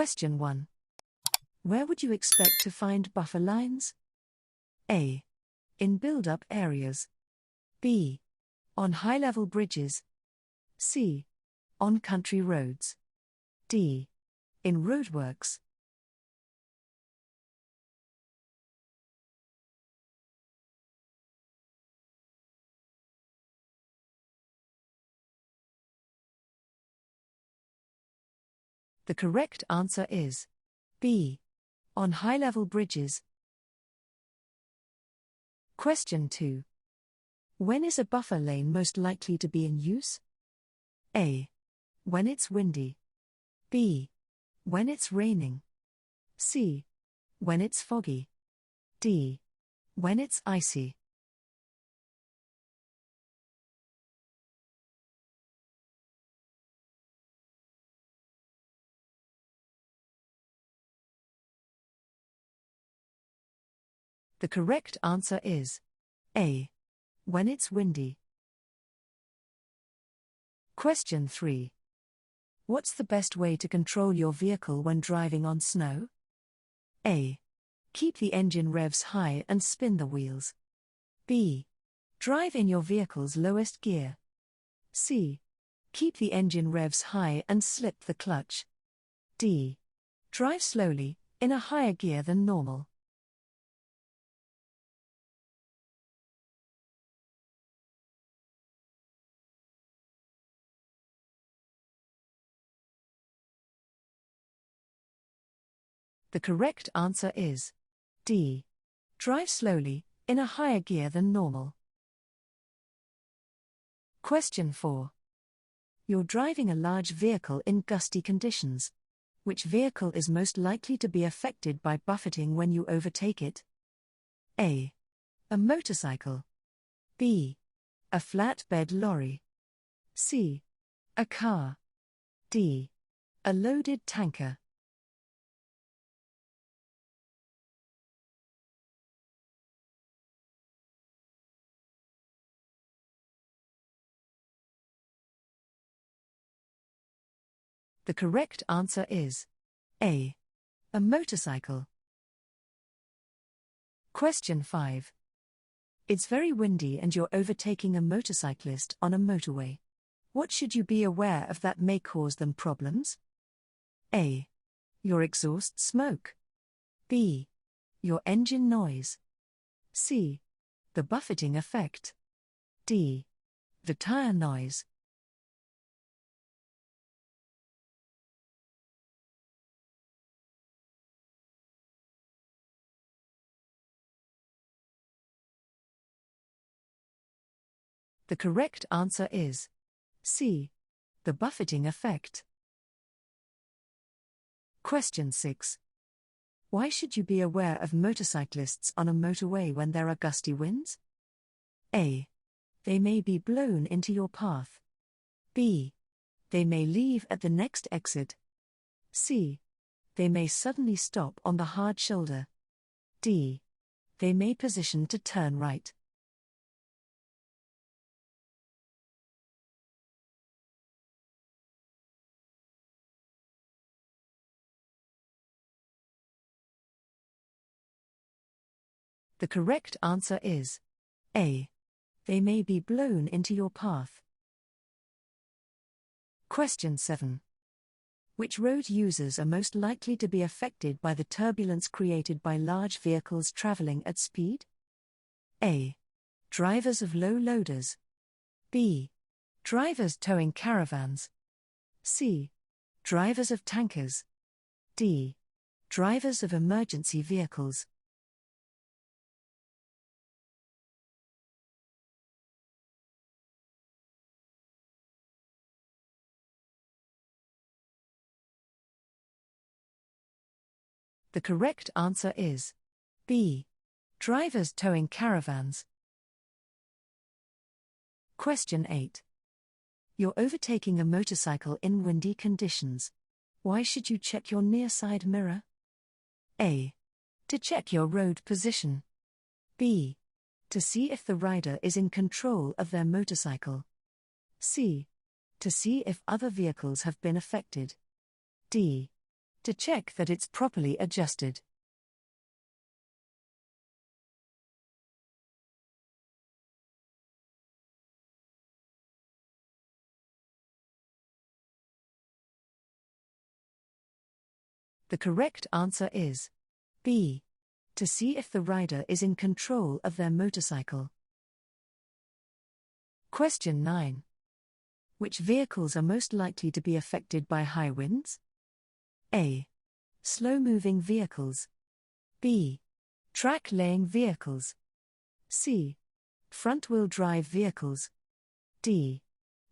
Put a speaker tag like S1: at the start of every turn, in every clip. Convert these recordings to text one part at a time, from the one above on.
S1: Question 1. Where would you expect to find buffer lines? A. In build-up areas. B. On high-level bridges. C. On country roads. D. In roadworks. The correct answer is B. On high-level bridges. Question 2. When is a buffer lane most likely to be in use? A. When it's windy. B. When it's raining. C. When it's foggy. D. When it's icy. The correct answer is A. When it's windy. Question 3. What's the best way to control your vehicle when driving on snow? A. Keep the engine revs high and spin the wheels. B. Drive in your vehicle's lowest gear. C. Keep the engine revs high and slip the clutch. D. Drive slowly, in a higher gear than normal. The correct answer is D. Drive slowly, in a higher gear than normal. Question 4. You're driving a large vehicle in gusty conditions. Which vehicle is most likely to be affected by buffeting when you overtake it? A. A motorcycle. B. A flatbed lorry. C. A car. D. A loaded tanker. The correct answer is A. A motorcycle. Question 5. It's very windy and you're overtaking a motorcyclist on a motorway. What should you be aware of that may cause them problems? A. Your exhaust smoke. B. Your engine noise. C. The buffeting effect. D. The tire noise. The correct answer is C. The buffeting effect. Question 6. Why should you be aware of motorcyclists on a motorway when there are gusty winds? A. They may be blown into your path. B. They may leave at the next exit. C. They may suddenly stop on the hard shoulder. D. They may position to turn right. The correct answer is A. They may be blown into your path. Question 7. Which road users are most likely to be affected by the turbulence created by large vehicles traveling at speed? A. Drivers of low loaders. B. Drivers towing caravans. C. Drivers of tankers. D. Drivers of emergency vehicles. The correct answer is B. Drivers towing caravans. Question 8. You're overtaking a motorcycle in windy conditions. Why should you check your near side mirror? A. To check your road position. B. To see if the rider is in control of their motorcycle. C. To see if other vehicles have been affected. D. to check that it's properly adjusted. The correct answer is B. To see if the rider is in control of their motorcycle. Question 9. Which vehicles are most likely to be affected by high winds? A. Slow-moving vehicles. B. Track-laying vehicles. C. Front-wheel drive vehicles. D.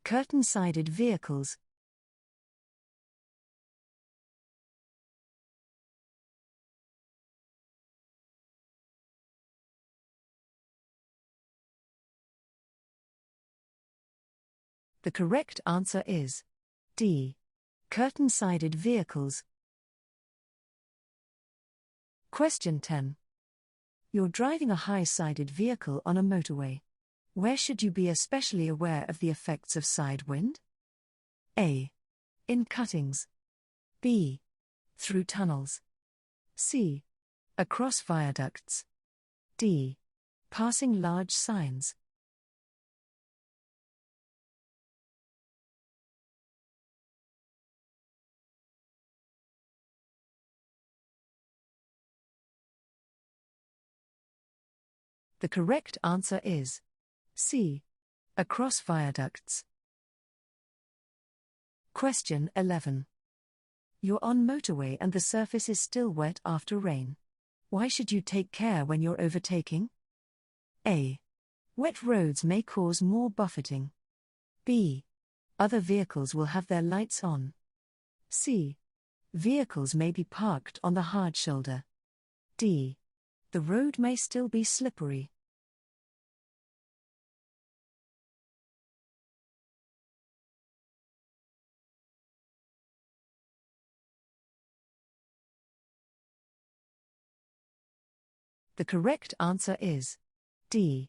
S1: Curtain-sided vehicles. The correct answer is D. Curtain-sided vehicles. Question 10. You're driving a high-sided vehicle on a motorway. Where should you be especially aware of the effects of side wind? A. In cuttings. B. Through tunnels. C. Across viaducts. D. Passing large signs. The correct answer is C. Across viaducts. Question 11. You're on motorway and the surface is still wet after rain. Why should you take care when you're overtaking? A. Wet roads may cause more buffeting. B. Other vehicles will have their lights on. C. Vehicles may be parked on the hard shoulder. D. The road may still be slippery. The correct answer is D.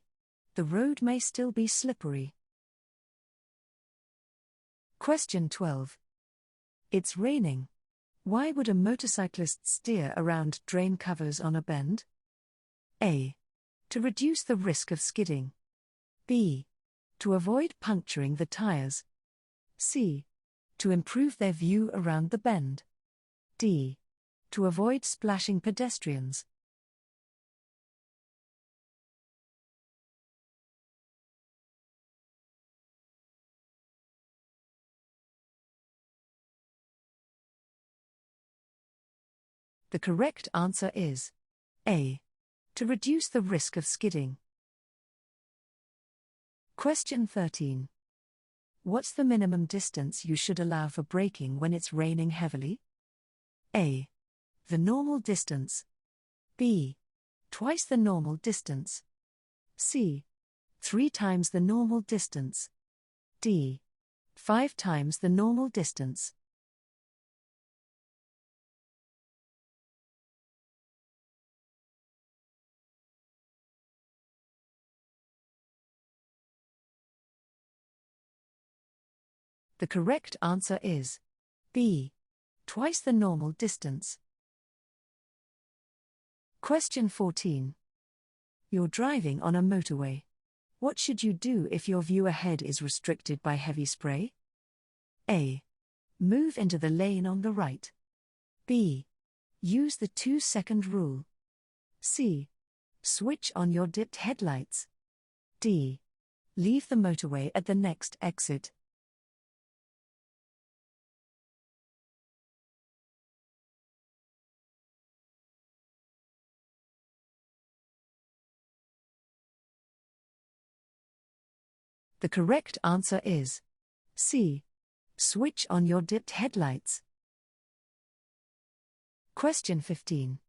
S1: The road may still be slippery. Question 12. It's raining. Why would a motorcyclist steer around drain covers on a bend? A. To reduce the risk of skidding. B. To avoid puncturing the tires. C. To improve their view around the bend. D. To avoid splashing pedestrians. The correct answer is A. To reduce the risk of skidding. Question 13. What's the minimum distance you should allow for braking when it's raining heavily? A. The normal distance. B. Twice the normal distance. C. 3 times the normal distance. D. 5 times the normal distance. The correct answer is B. Twice the normal distance. Question 14. You're driving on a motorway. What should you do if your view ahead is restricted by heavy spray? A. Move into the lane on the right. B. Use the 2-second rule. C. Switch on your dipped headlights. D. Leave the motorway at the next exit. The correct answer is C. Switch on your dipped headlights. Question 15.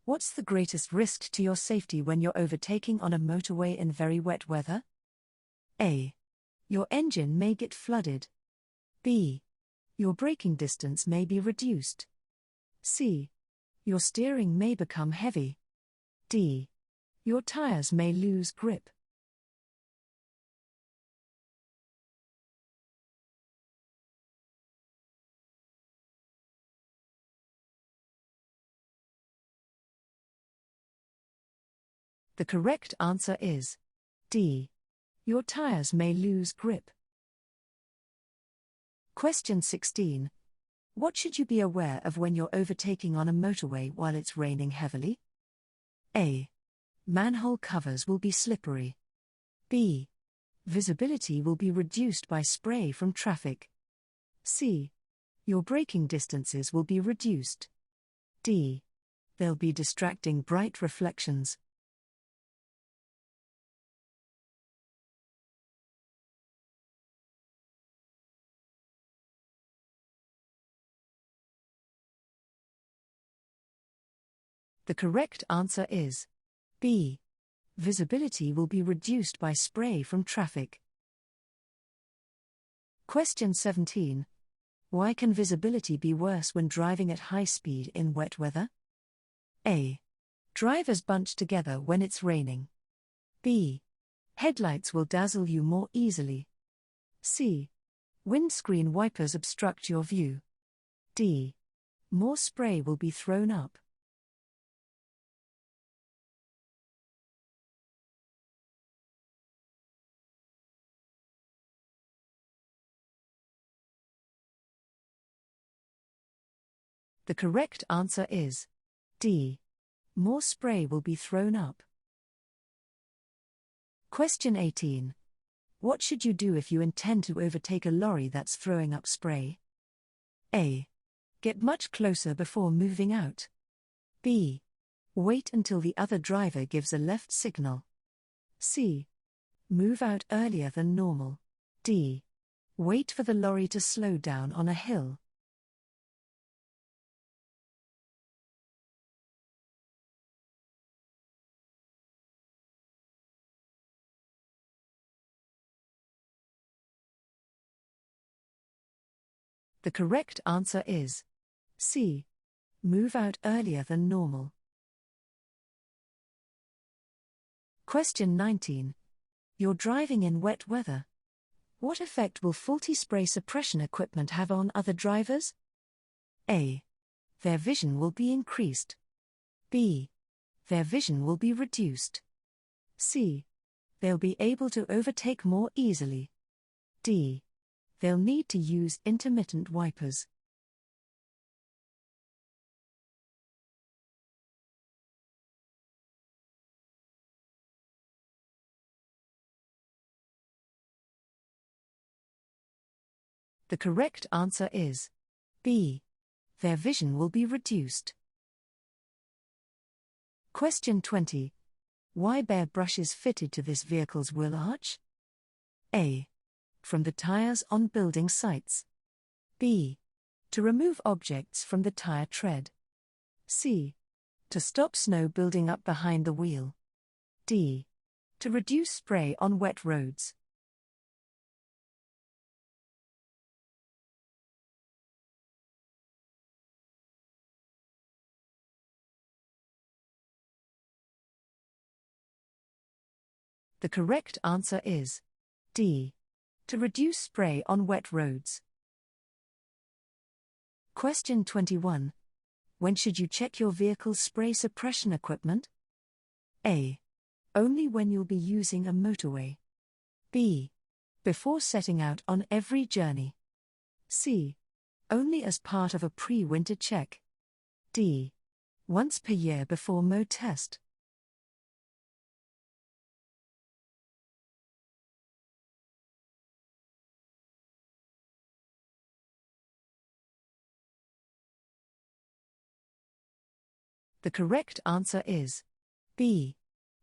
S1: What's the greatest risk to your safety when you're overtaking on a motorway in very wet weather? A. Your engine may get flooded. B. Your braking distance may be reduced. C. Your steering may become heavy. D. Your tires may lose grip. The correct answer is D. Your tires may lose grip. Question 16. What should you be aware of when you're overtaking on a motorway while it's raining heavily? A. Manhole covers will be slippery. B. Visibility will be reduced by spray from traffic. C. Your braking distances will be reduced. D. There'll be distracting bright reflections. The correct answer is B. Visibility will be reduced by spray from traffic. Question 17. Why can visibility be worse when driving at high speed in wet weather? A. Drivers bunch together when it's raining. B. Headlights will dazzle you more easily. C. Windscreen wipers obstruct your view. D. More spray will be thrown up. The correct answer is D. More spray will be thrown up. Question 18. What should you do if you intend to overtake a lorry that's throwing up spray? A. Get much closer before moving out. B. Wait until the other driver gives a left signal. C. Move out earlier than normal. D. Wait for the lorry to slow down on a hill. The correct answer is C. Move out earlier than normal. Question 19. You're driving in wet weather. What effect will faulty spray suppression equipment have on other drivers? A. Their vision will be increased. B. Their vision will be reduced. C. They'll be able to overtake more easily. D. They'll need to use intermittent wipers. The correct answer is B. Their vision will be reduced. Question 20. Why bear brushes fitted to this vehicle's wheel arch? A. From the tires on building sites. B. To remove objects from the tire tread. C. To stop snow building up behind the wheel. D. To reduce spray on wet roads. The correct answer is D. To reduce spray on wet roads. Question 21. When should you check your vehicle's spray suppression equipment? A. Only when you'll be using a motorway. B. Before setting out on every journey. C. Only as part of a pre-winter check. D. Once per year before mow test. The correct answer is B.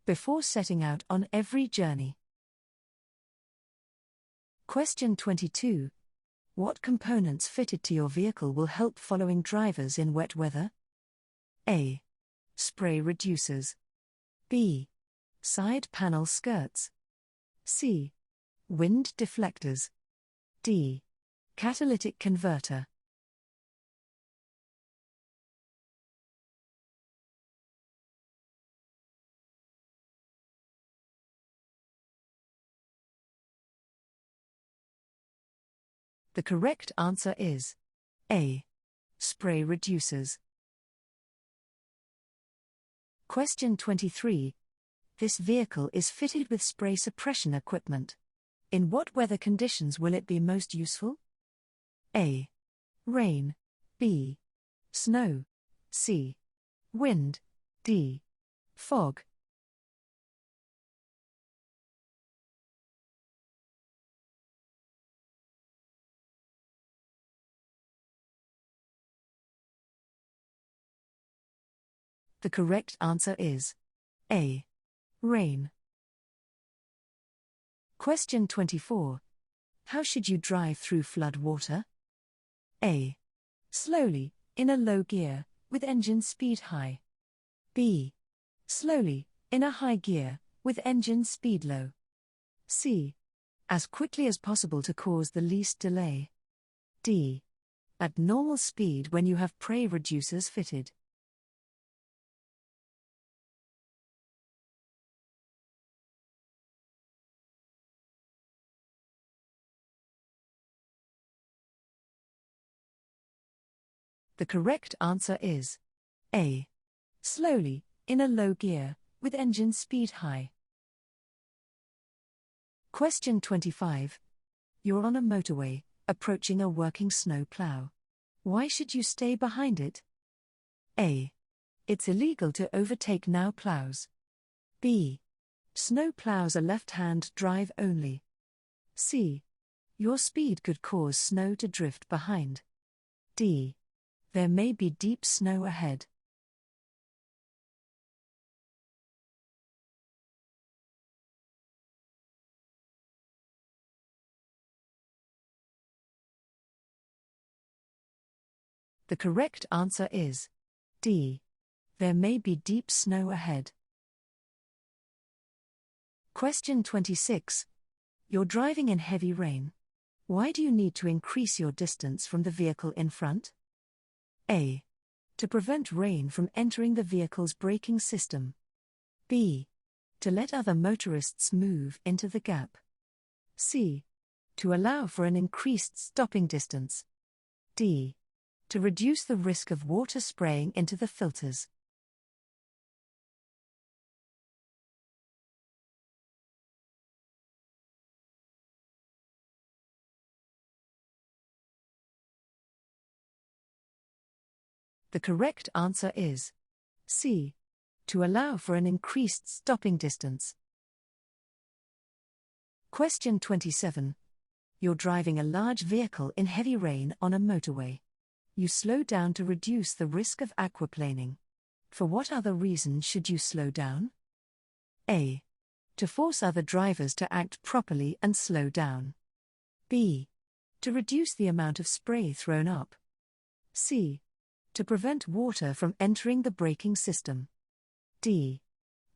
S1: Before setting out on every journey. Question 22. What components fitted to your vehicle will help following drivers in wet weather? A. Spray reducers. B. Side panel skirts. C. Wind deflectors. D. Catalytic converter. The correct answer is A. Spray reducers. Question 23. This vehicle is fitted with spray suppression equipment. In what weather conditions will it be most useful? A. Rain. B. Snow. C. Wind. D. Fog. The correct answer is A. Rain. Question 24. How should you drive through flood water? A. Slowly, in a low gear, with engine speed high. B. Slowly, in a high gear, with engine speed low. C. As quickly as possible to cause the least delay. D. At normal speed when you have prey reducers fitted. The correct answer is A. Slowly, in a low gear, with engine speed high. Question 25. You're on a motorway, approaching a working snow plow. Why should you stay behind it? A. It's illegal to overtake now plows. B. Snow plows are left-hand drive only. C. Your speed could cause snow to drift behind. D. There may be deep snow ahead. The correct answer is D. There may be deep snow ahead. Question 26. You're driving in heavy rain. Why do you need to increase your distance from the vehicle in front? A. To prevent rain from entering the vehicle's braking system. B. To let other motorists move into the gap. C. To allow for an increased stopping distance. D. To reduce the risk of water spraying into the filters. The correct answer is C. To allow for an increased stopping distance. Question 27. You're driving a large vehicle in heavy rain on a motorway. You slow down to reduce the risk of aquaplaning. For what other reason should you slow down? A. To force other drivers to act properly and slow down. B. To reduce the amount of spray thrown up. C. To prevent water from entering the braking system. D.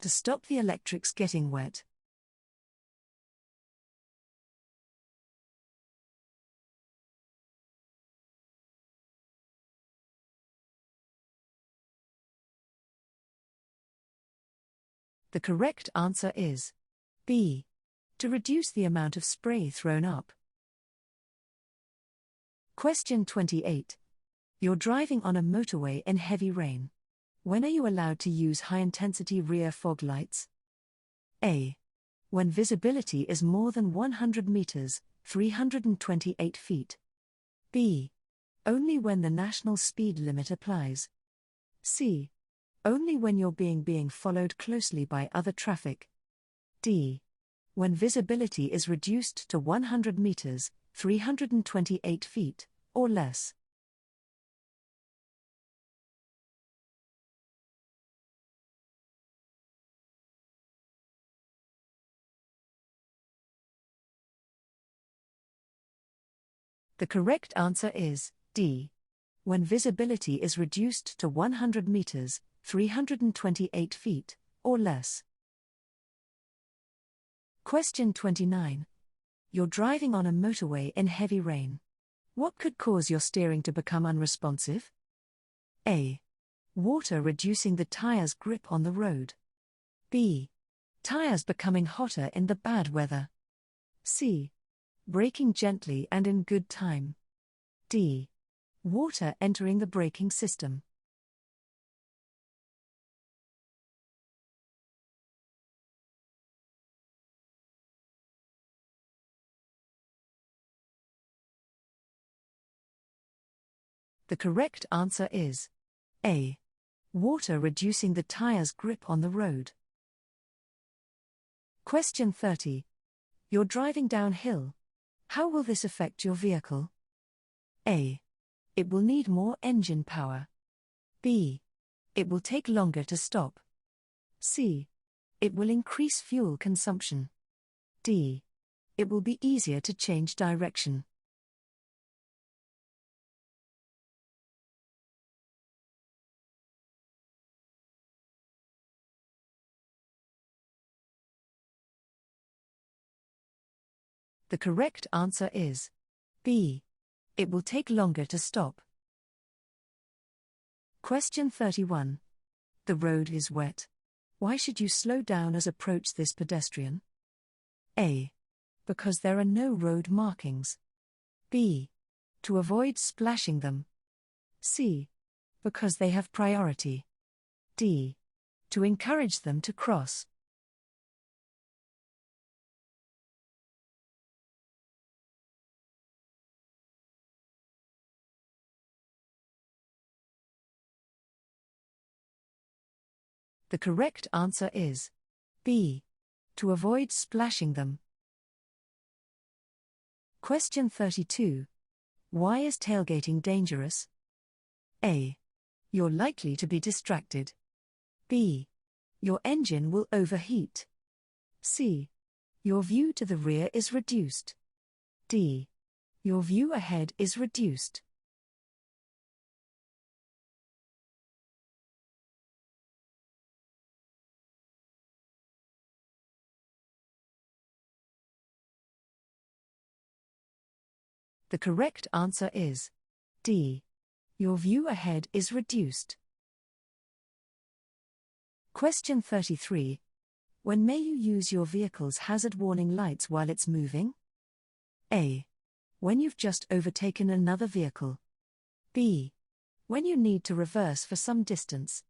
S1: To stop the electrics getting wet. The correct answer is B. To reduce the amount of spray thrown up. Question 28. You're driving on a motorway in heavy rain. When are you allowed to use high-intensity rear fog lights? A. When visibility is more than 100 meters, 328 feet. B. Only when the national speed limit applies. C. Only when you're being followed closely by other traffic. D. When visibility is reduced to 100 meters, 328 feet, or less. The correct answer is D. When visibility is reduced to 100 meters, 328 feet, or less. Question 29. You're driving on a motorway in heavy rain. What could cause your steering to become unresponsive? A. Water reducing the tire's grip on the road. B. Tires becoming hotter in the bad weather. C. Braking gently and in good time. D. Water entering the braking system. The correct answer is A. Water reducing the tire's grip on the road. Question 30. You're driving downhill. How will this affect your vehicle? A. It will need more engine power. B. It will take longer to stop. C. It will increase fuel consumption. D. It will be easier to change direction. The correct answer is B. It will take longer to stop. Question 31. The road is wet. Why should you slow down as approach this pedestrian? A. Because there are no road markings. B. To avoid splashing them. C. Because they have priority. D. To encourage them to cross. The correct answer is B. To avoid splashing them. Question 32. Why is tailgating dangerous? A. You're likely to be distracted. B. Your engine will overheat. C. Your view to the rear is reduced. D. Your view ahead is reduced. The correct answer is D. Your view ahead is reduced. Question 33. When may you use your vehicle's hazard warning lights while it's moving? A. When you've just overtaken another vehicle. B. When you need to reverse for some distance.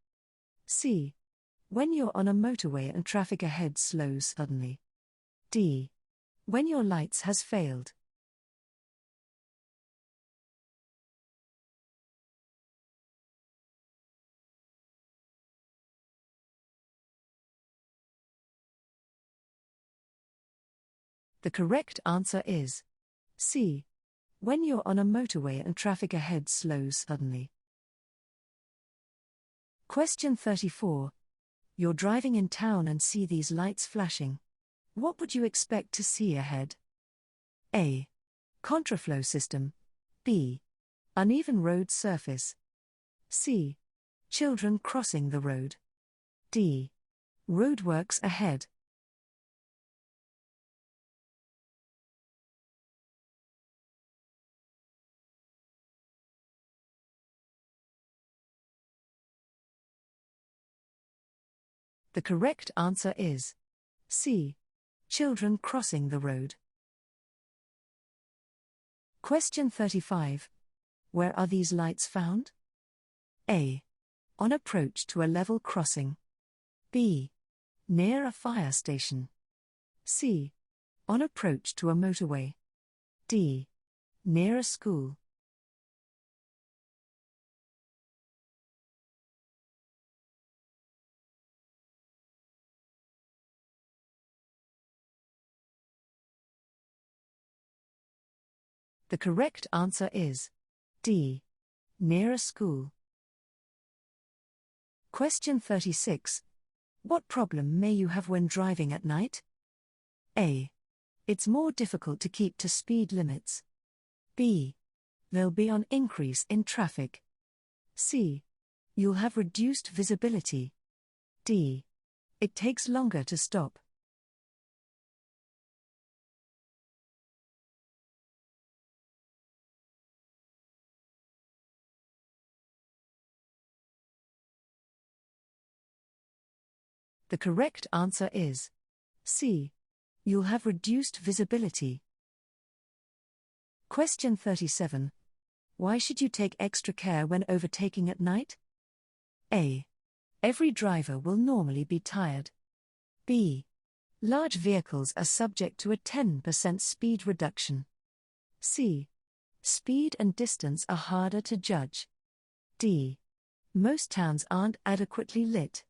S1: C. When you're on a motorway and traffic ahead slows suddenly. D. When your lights has failed. The correct answer is C. When you're on a motorway and traffic ahead slows suddenly. Question 34. You're driving in town and see these lights flashing. What would you expect to see ahead? A. Contraflow system. B. Uneven road surface. C. Children crossing the road. D. Roadworks ahead. The correct answer is C. Children crossing the road. Question 35. Where are these lights found? A. On approach to a level crossing. B. Near a fire station. C. On approach to a motorway. D. Near a school. The correct answer is D. Near a school. Question 36. What problem may you have when driving at night? A. It's more difficult to keep to speed limits. B. There'll be an increase in traffic. C. You'll have reduced visibility. D. It takes longer to stop. The correct answer is C. You'll have reduced visibility. Question 37. Why should you take extra care when overtaking at night? A. Every driver will normally be tired. B. Large vehicles are subject to a 10% speed reduction. C. Speed and distance are harder to judge. D. Most towns aren't adequately lit.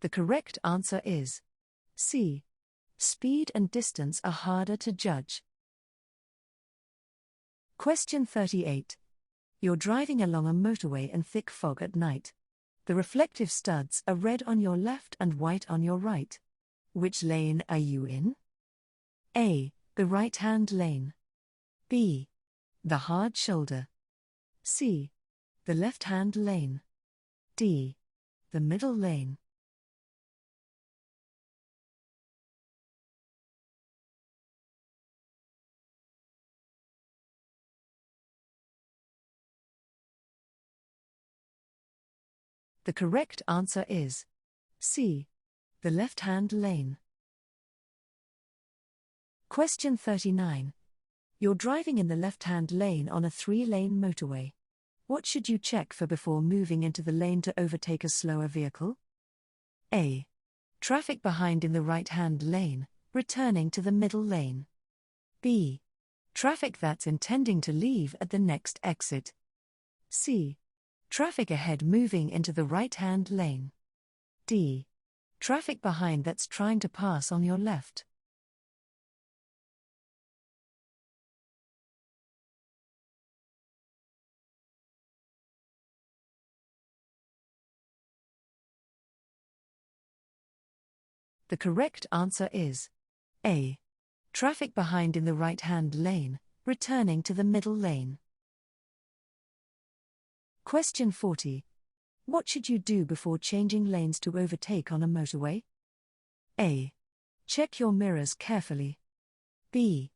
S1: The correct answer is C. Speed and distance are harder to judge. Question 38. You're driving along a motorway in thick fog at night. The reflective studs are red on your left and white on your right. Which lane are you in? A. The right-hand lane. B. The hard shoulder. C. The left-hand lane. D. The middle lane. The correct answer is C. The left-hand lane. Question 39. You're driving in the left-hand lane on a 3-lane motorway. What should you check for before moving into the lane to overtake a slower vehicle? A. Traffic behind in the right-hand lane, returning to the middle lane. B. Traffic that's intending to leave at the next exit. C. Traffic ahead moving into the right-hand lane. D. Traffic behind that's trying to pass on your left. The correct answer is A. Traffic behind in the right-hand lane, returning to the middle lane. Question 40. What should you do before changing lanes to overtake on a motorway? A. Check your mirrors carefully. B.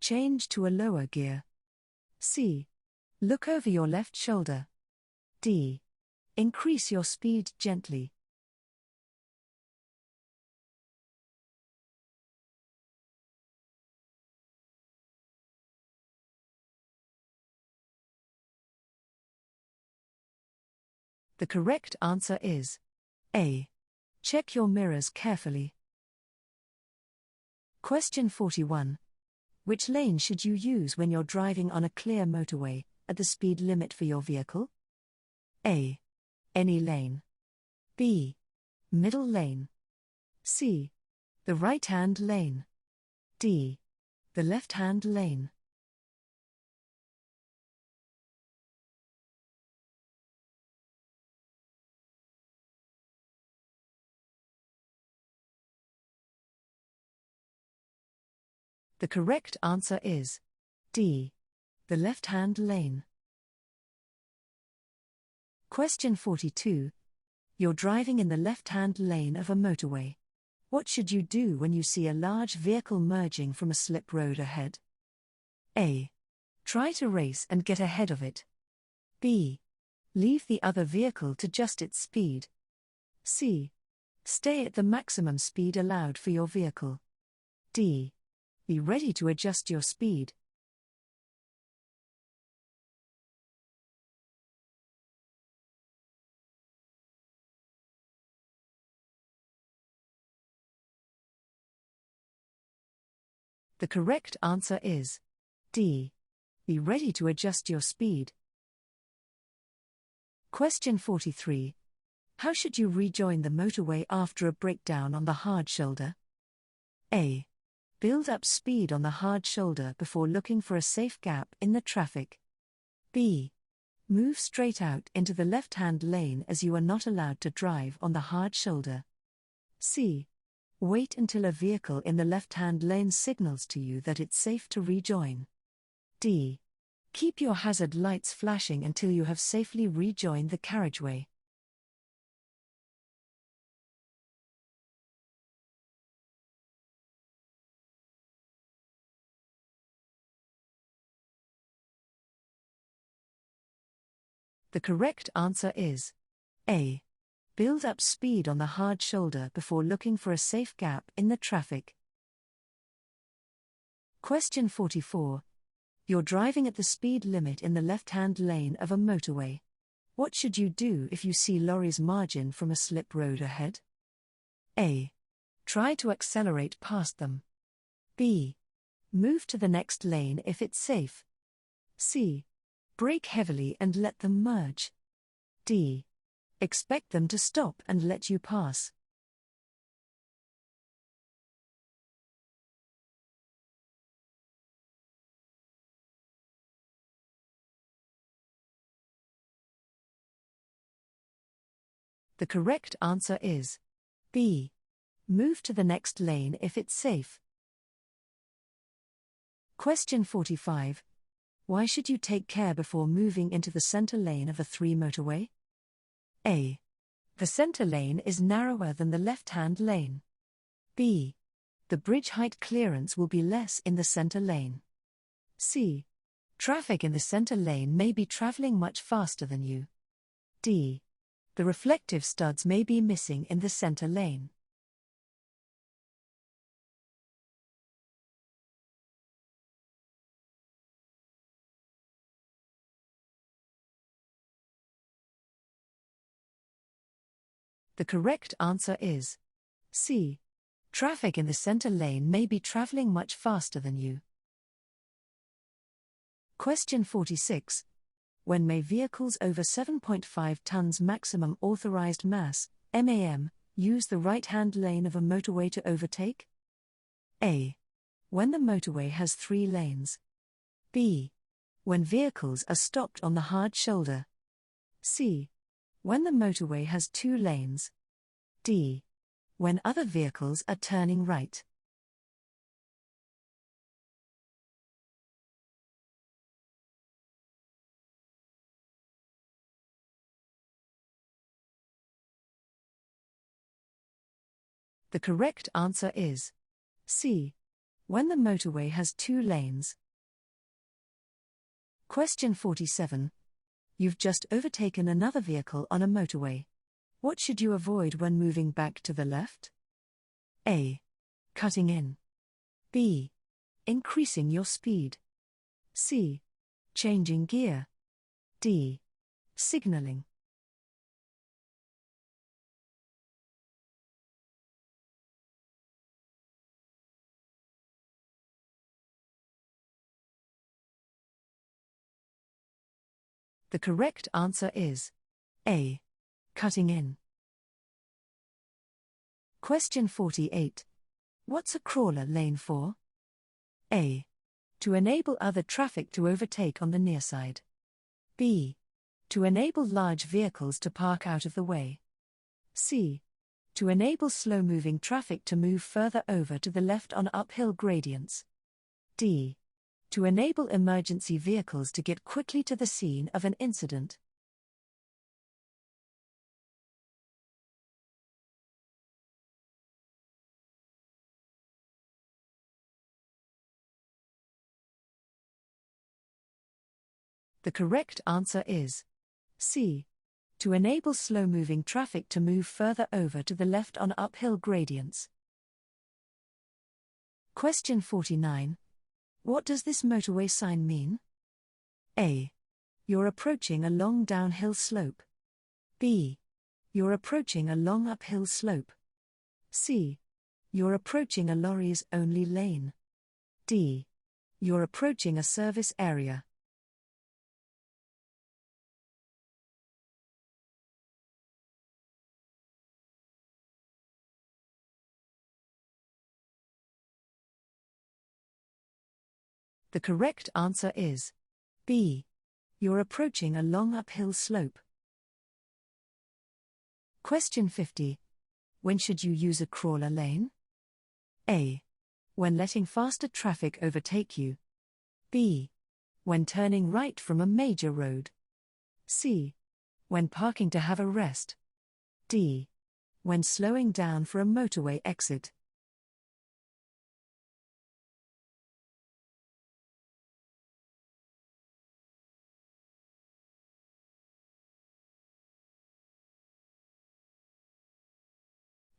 S1: Change to a lower gear. C. Look over your left shoulder. D. Increase your speed gently. The correct answer is A. Check your mirrors carefully. Question 41. Which lane should you use when you're driving on a clear motorway, at the speed limit for your vehicle? A. Any lane. B. Middle lane. C. The right-hand lane. D. The left-hand lane. The correct answer is D. The left-hand lane. Question 42. You're driving in the left-hand lane of a motorway. What should you do when you see a large vehicle merging from a slip road ahead? A. Try to race and get ahead of it. B. Leave the other vehicle to just its speed. C. Stay at the maximum speed allowed for your vehicle. D. Be ready to adjust your speed. The correct answer is D. Be ready to adjust your speed. Question 43. How should you rejoin the motorway after a breakdown on the hard shoulder? A. Build up speed on the hard shoulder before looking for a safe gap in the traffic. B. Move straight out into the left-hand lane as you are not allowed to drive on the hard shoulder. C. Wait until a vehicle in the left-hand lane signals to you that it's safe to rejoin. D. Keep your hazard lights flashing until you have safely rejoined the carriageway. The correct answer is A. Build up speed on the hard shoulder before looking for a safe gap in the traffic. Question 44. You're driving at the speed limit in the left-hand lane of a motorway. What should you do if you see lorries margin from a slip road ahead? A. Try to accelerate past them. B. Move to the next lane if it's safe. C. Brake heavily and let them merge. D. Expect them to stop and let you pass. The correct answer is B. Move to the next lane if it's safe. Question 45. Why should you take care before moving into the center lane of a 3 motorway? A. The center lane is narrower than the left-hand lane. B. The bridge height clearance will be less in the center lane. C. Traffic in the center lane may be traveling much faster than you. D. The reflective studs may be missing in the center lane. The correct answer is C. Traffic in the center lane may be traveling much faster than you. Question 46. When may vehicles over 7.5 tons maximum authorized mass, MAM, use the right-hand lane of a motorway to overtake? A. When the motorway has 3 lanes. B. When vehicles are stopped on the hard shoulder. C. When the motorway has 2 lanes. D. When other vehicles are turning right. The correct answer is C. When the motorway has 2 lanes. Question 47. You've just overtaken another vehicle on a motorway. What should you avoid when moving back to the left? A. Cutting in. B. Increasing your speed. C. Changing gear. D. Signaling. The correct answer is A. Cutting in. Question 48. What's a crawler lane for? A. To enable other traffic to overtake on the near side. B. To enable large vehicles to park out of the way. C. To enable slow-moving traffic to move further over to the left on uphill gradients. D. To enable emergency vehicles to get quickly to the scene of an incident. The correct answer is C. To enable slow-moving traffic to move further over to the left on uphill gradients. Question 49. What does this motorway sign mean? A. You're approaching a long downhill slope. B. You're approaching a long uphill slope. C. You're approaching a lorries only lane. D. You're approaching a service area. The correct answer is B. You're approaching a long uphill slope. Question 50. When should you use a crawler lane? A. When letting faster traffic overtake you. B. When turning right from a major road. C. When parking to have a rest. D. When slowing down for a motorway exit.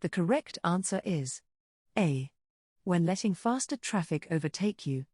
S1: The correct answer is A. When letting faster traffic overtake you.